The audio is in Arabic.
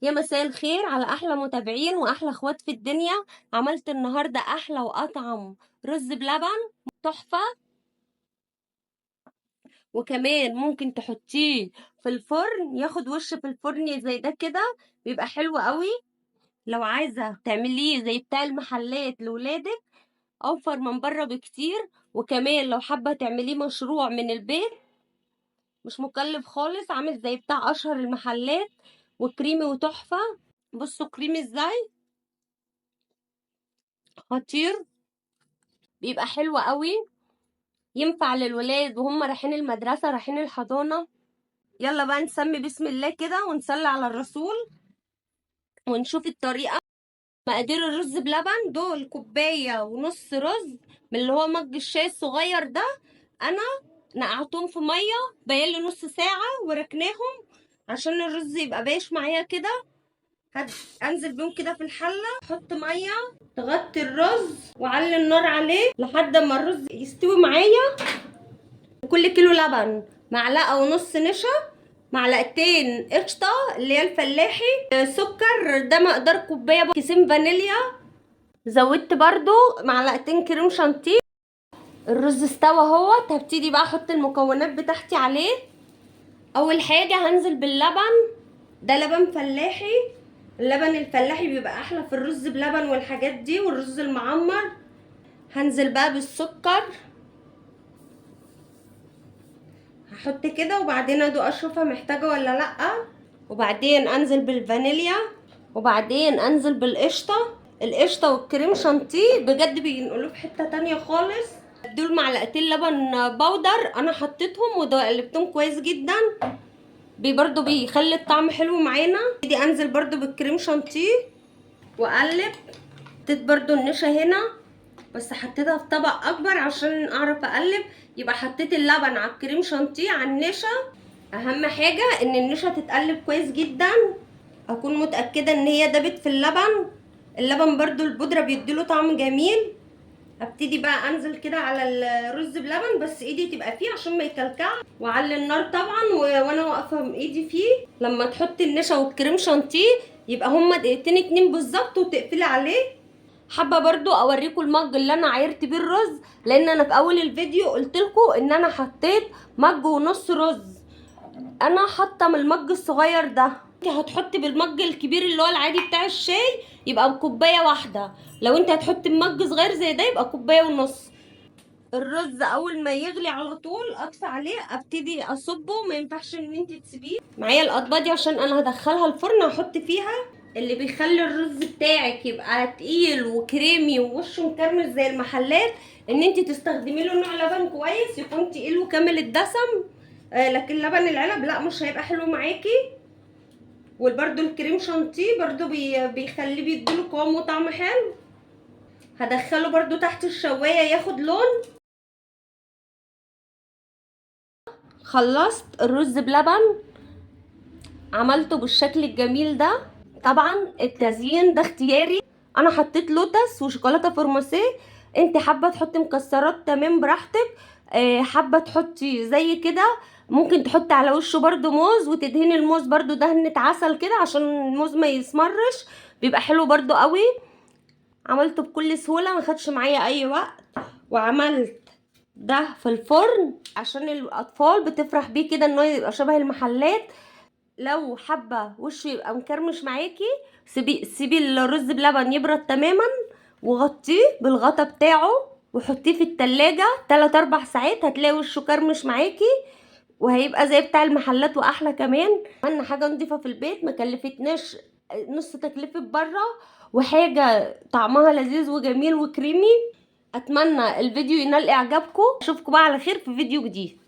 يا مساء الخير على احلى متابعين واحلى اخوات في الدنيا. عملت النهارده احلى واطعم رز بلبن تحفه. وكمان ممكن تحطيه في الفرن ياخد وش في الفرن زي ده كده، بيبقى حلو قوي. لو عايزه تعمليه زي بتاع المحلات لولادك اوفر من بره بكتير. وكمان لو حابه تعمليه مشروع من البيت مش مكلف خالص، عامل زي بتاع اشهر المحلات وكريمي وتحفه. بصوا كريمي ازاي، خطير، بيبقى حلو قوي. ينفع للولاد وهم رايحين المدرسة رايحين الحضانة. يلا بقى نسمي بسم الله كده ونصلي على الرسول ونشوف الطريقة. مقادير الرز بلبن دول كوباية ونص رز من اللي هو مج الشاي الصغير ده. انا نقعتهم في مية بقالي نص ساعة وركناهم عشان الرز يبقى بايش معايا كده. انزل بيهم كده في الحلة، احط مية تغطي الرز وعلي النار عليه لحد ما الرز يستوي معايا. كل كيلو لبن معلقه ونص نشا، معلقتين قشطه اللي هي الفلاحي، سكر ده مقدار كوبايه، كيسين فانيليا، زودت برضو معلقتين كريم شانتيه. الرز استوى اهوت، هبتدي بقى احط المكونات بتاعتي عليه. اول حاجه هنزل باللبن، ده لبن فلاحي. اللبن الفلاحي بيبقى احلى في الرز بلبن والحاجات دي والرز المعمر. هنزل بقى بالسكر، هحط كده وبعدين ادوق اشوفها محتاجه ولا لا، وبعدين انزل بالفانيليا، وبعدين انزل بالقشطه. القشطه والكريم شانتيه بجد بينقلوه في حته تانية خالص. دول معلقتين لبن بودر انا حطيتهم وقلبتهم كويس جدا، برضو بيخلي الطعم حلو معانا. ابتدي انزل برضو بالكريم شانتيه واقلب. حطيت برضو النشا هنا بس حطيتها في طبق اكبر عشان اعرف اقلب. يبقى حطيت اللبن على الكريم شانتيه على النشا. اهم حاجه ان النشا تتقلب كويس جدا، اكون متاكده ان هي دابت في اللبن. اللبن برضو البودره بيديله طعم جميل. ابتدي بقى انزل كده على الرز بلبن بس ايدي تبقى فيه عشان ما يكلكعش، واعلي النار طبعا وانا واقفه ايدي فيه. لما تحطي النشا والكريم شانتيه يبقى هما دقيقتين اتنين بالظبط وتقفلي عليه. حابه برضو اوريكم المج اللي انا عايرت بيه الرز، لان انا في اول الفيديو قلت لكم ان انا حطيت مج ونص رز. انا حاطه من المج الصغير ده، انت هتحطي بالمج الكبير اللي هو العادي بتاع الشاي يبقى بكوبايه واحده. لو انت هتحطي بمج صغير زي ده يبقى كوبايه ونص. الرز اول ما يغلي على طول اطفي عليه، ابتدي اصبه. ما ينفعش ان انت تسيبيه. معايا الاطباق دي عشان انا هدخلها الفرن هحط فيها. اللي بيخلي الرز بتاعك يبقى تقيل وكريمي ووشه مكرمش زي المحلات ان انت تستخدمي له نوع لبن كويس يكون تقيل وكامل الدسم. لكن لبن العلب لا مش هيبقى حلو معاكي. وبرده الكريم شانتيه برده بيخليه بيديله قوام وطعم حلو. هدخله برده تحت الشوايه ياخد لون. خلصت الرز بلبن عملته بالشكل الجميل ده. طبعا التزيين ده اختياري، انا حطيت لوتس وشوكولاته فرماسيه. انت حابه تحطي مكسرات تمام براحتك. حابه تحطي زي كده ممكن تحطي على وشه برده موز وتدهني الموز برده دهنه عسل كده عشان الموز ما يسمرش، بيبقى حلو برده قوي. عملته بكل سهوله ما خدش معايا اي وقت. وعملت ده في الفرن عشان الاطفال بتفرح بيه كده انه يبقى شبه المحلات. لو حابه وشه يبقى مكرمش معاكي سيبي الرز بلبن يبرد تماما وغطيه بالغطا بتاعه وحطيه في التلاجة 3 4 ساعات، هتلاقي وشه كرمش معاكي وهيبقى زي بتاع المحلات واحلى كمان. عملنا حاجه نضيفه في البيت ما كلفتناش نص تكلفه بره، وحاجه طعمها لذيذ وجميل وكريمي. اتمنى الفيديو ينال اعجابكم. اشوفكم بقى على خير في فيديو جديد.